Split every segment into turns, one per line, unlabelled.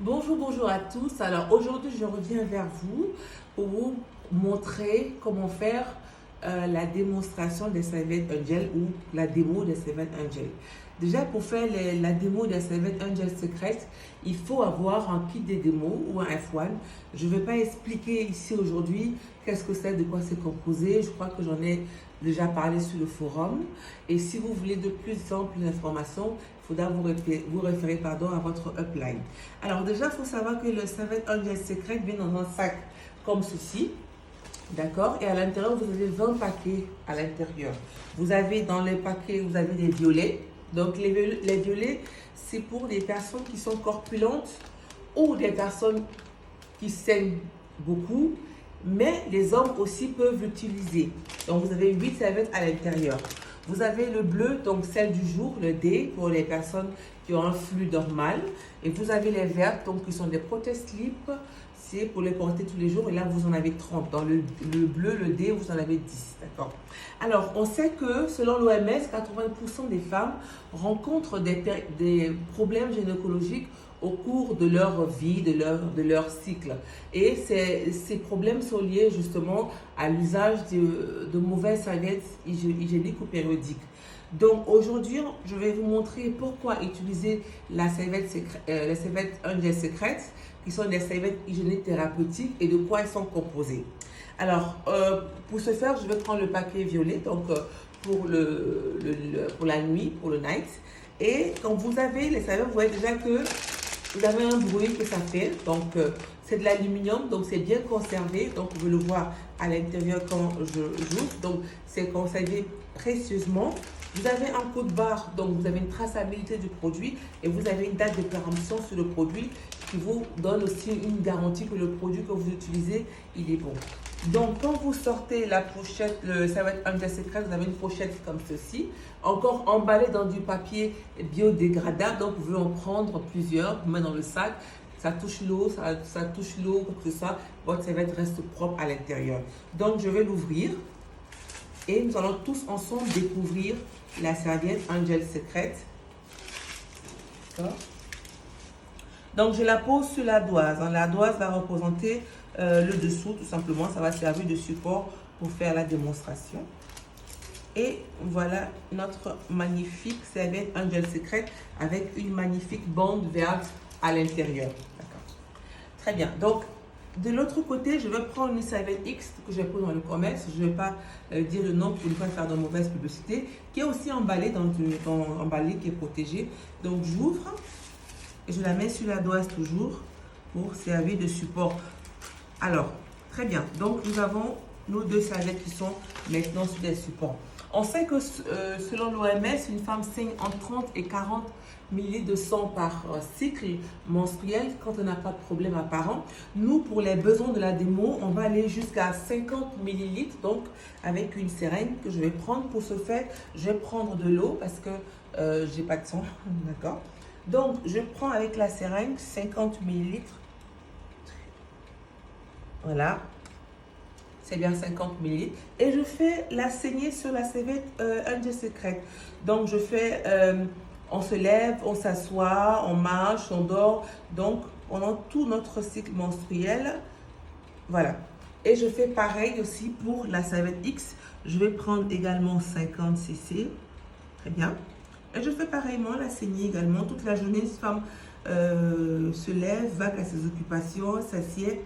Bonjour, bonjour à tous. Alors aujourd'hui, je reviens vers vous pour vous montrer comment faire la démonstration des Servette Angel ou la démo des Servette Angel. Déjà, pour faire la démo des Servette Angel Secret, il faut avoir un kit de démo ou un F1. Je ne vais pas expliquer ici aujourd'hui qu'est-ce que c'est, de quoi c'est composé. Je crois que j'en ai déjà parlé sur le forum. Et si vous voulez de plus amples informations, il faudra vous référer à votre upline. Alors déjà, il faut savoir que le Servette Angel Secret vient dans un sac comme ceci. D'accord. Et à l'intérieur, vous avez 20 paquets à l'intérieur. Vous avez dans les paquets, vous avez des violets. Donc les violets, c'est pour des personnes qui sont corpulentes ou des personnes qui saignent beaucoup. Mais les hommes aussi peuvent l'utiliser. Donc vous avez 8 serviettes à l'intérieur. Vous avez le bleu, donc celle du jour, le D, pour les personnes qui ont un flux normal. Et vous avez les vertes, donc qui sont des protège-slips. C'est pour les porter tous les jours. Et là, vous en avez 30. Dans le bleu, le D, vous en avez 10. D'accord. Alors, on sait que selon l'OMS, 80% des femmes rencontrent des problèmes gynécologiques au cours de leur vie, de leur cycle. Et ces problèmes sont liés justement à l'usage de mauvaises serviettes hygiéniques ou périodiques. Donc aujourd'hui, je vais vous montrer pourquoi utiliser les serviettes Angel Secret, qui sont des serviettes hygiéniques thérapeutiques, et de quoi elles sont composées. Alors, pour ce faire, je vais prendre le paquet violet, donc pour la nuit, pour le night. Et quand vous avez les serviettes, vous voyez déjà que vous avez un bruit que ça fait. Donc, c'est de l'aluminium, donc c'est bien conservé. Donc, vous pouvez le voir à l'intérieur quand je j'ouvre. Donc, c'est conservé précieusement. Vous avez un code barre, donc vous avez une traçabilité du produit et vous avez une date de péremption sur le produit qui vous donne aussi une garantie que le produit que vous utilisez, il est bon. Donc, quand vous sortez la pochette, le Servette Angel Secret, vous avez une pochette comme ceci, encore emballée dans du papier biodégradable. Donc, vous pouvez en prendre plusieurs, vous mettez dans le sac. Ça touche l'eau, ça touche l'eau, quoi que ce soit. Votre serviette reste propre à l'intérieur. Donc, je vais l'ouvrir et nous allons tous ensemble découvrir la serviette Angel Secret. D'accord. Donc, je la pose sur la doise. La doise va représenter le dessous, tout simplement. Ça va servir de support pour faire la démonstration. Et voilà notre magnifique serviette Angel Secret avec une magnifique bande verte à l'intérieur. D'accord. Très bien. Donc, de l'autre côté, je vais prendre une serviette X que j'ai pris dans le commerce. Je ne vais pas dire le nom pour ne pas faire de mauvaise publicité, qui est aussi emballée emballée, qui est protégée. Donc, j'ouvre et je la mets sur la doise toujours pour servir de support. Alors, très bien. Donc, nous avons nos deux serviettes qui sont maintenant sur des supports. On sait que selon l'OMS, une femme saigne entre 30 et 40 ml de sang par cycle menstruel quand on n'a pas de problème apparent. Nous, pour les besoins de la démo, on va aller jusqu'à 50 ml, donc avec une seringue que je vais prendre. Pour ce faire, je vais prendre de l'eau parce que j'ai pas de sang, d'accord. Donc, je prends avec la seringue 50 ml. Voilà. C'est bien 50 ml. Et je fais la saignée sur la serviette Angel Secret. Donc, je fais, on se lève, on s'assoit, on marche, on dort. Donc, pendant tout notre cycle menstruel, voilà. Et je fais pareil aussi pour la serviette X. Je vais prendre également 50 cc. Très bien. Et je fais pareillement la saignée également. Toute la journée, une femme se lève, va à ses occupations, s'assied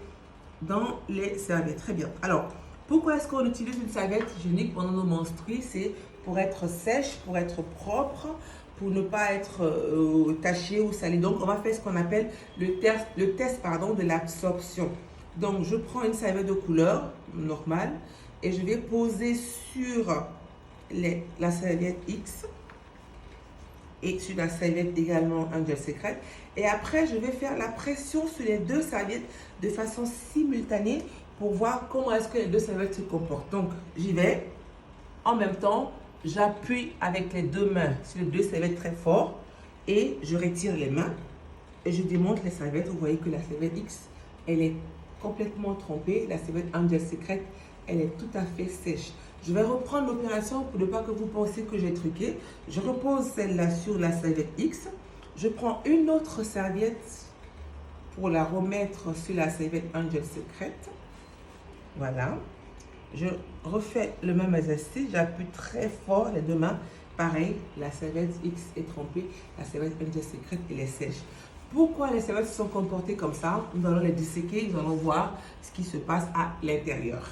dans les serviettes. Très bien. Alors, pourquoi est-ce qu'on utilise une serviette hygiénique pendant nos menstrues? C'est pour être sèche, pour être propre, pour ne pas être tachée ou salée. Donc, on va faire ce qu'on appelle le test de l'absorption. Donc, je prends une serviette de couleur normale et je vais poser sur la serviette X et sur la serviette également Angel Secret. Et après, je vais faire la pression sur les deux serviettes de façon simultanée pour voir comment est-ce que les deux serviettes se comportent. Donc, j'y vais. En même temps, j'appuie avec les deux mains sur les deux serviettes très fort et je retire les mains et je démonte les serviettes. Vous voyez que la serviette X, elle est complètement trempée. La serviette Angel Secret, elle est tout à fait sèche. Je vais reprendre l'opération pour ne pas que vous pensiez que j'ai truqué. Je repose celle-là sur la serviette X. Je prends une autre serviette pour la remettre sur la serviette Angel Secret. Voilà. Je refais le même exercice. J'appuie très fort les deux mains. Pareil, la serviette X est trempée, la serviette Angel Secret et les sèche. Pourquoi les serviettes se sont comportées comme ça? Nous allons les disséquer, nous allons voir ce qui se passe à l'intérieur.